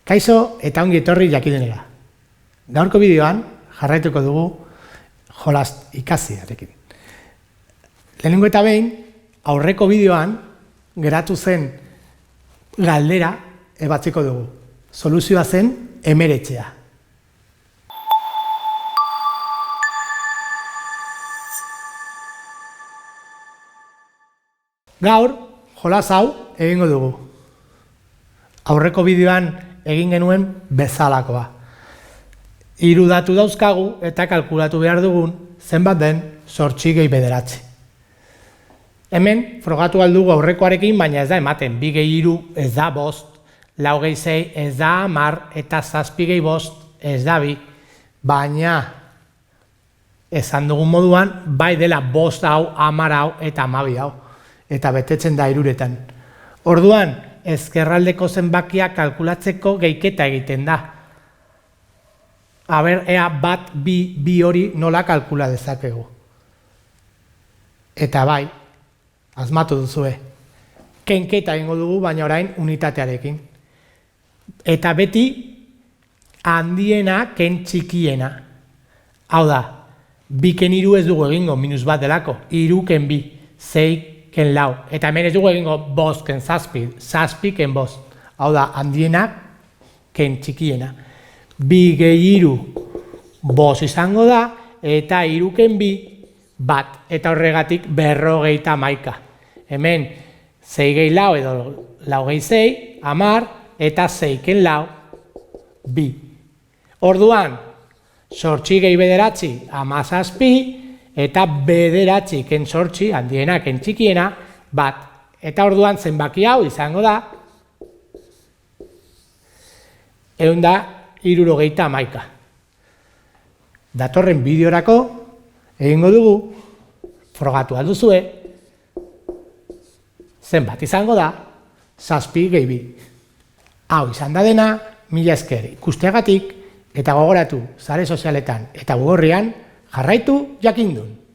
Kaixo eta ongi etorri Jakidenera. Gaurko bideoan jarraituko dugu jolas ikasiarekin. Lehenengo eta behin, aurreko bideoan geratu zen galdera ebatziko dugu. Soluzioa zen 19. Gaur, jolas hau egingo dugu. Aurreko bideoan egin genuen bezalakoa. 3 datu dauzkagu eta kalkulatu behar dugun zenbat den 8 gehi 9. Hemen frogatu aldugu aurrekoarekin, baina ez da ematen. 2 gehi 3 ez da 5, 4 gehi 6 ez da 10 eta 7 gehi 5 ez da 2. Baina esan dugun moduan bai dela 5 hau, 10 hau eta 12 hau. Eta betetzen da 3etan. Orduan, ezkerraldeko zenbakia kalkulatzeko gehiketa egiten da. Aber, ea bat, bi hori nola kalkula dezakegu. Eta bai, asmatu duzue. Kenketa egingo dugu, baina orain unitatearekin. Eta beti, handiena ken txikiena. Hau da, 2 ken 3 ez dugu egingo, -1 delako. 3 ken 2, 6 ken 4. Eta hemen ez dugu egingo 5 ken 7, 7 ken 5. Hau da, handienak ken txikiena. 2 gehi 3 5 izango da, eta 3 ken 2 bat. Eta horregatik 51. Hemen 6 gehi 4 edo 4 gehi 6, 10, eta 6 ken 4, 2. Orduan, 8 gehi 9, 17, eta 9 ken 8, handiena ken txikiena, bat. Eta orduan zenbaki hau izango da 171. Datorren bideorako egingo dugu, frogatu alduzue, zenbat izango da 7 gehi 2. Hau izan da dena, mila esker ikusteagatik, eta gogoratu sare sozialetan eta Gugorrian jarraitu jakindun.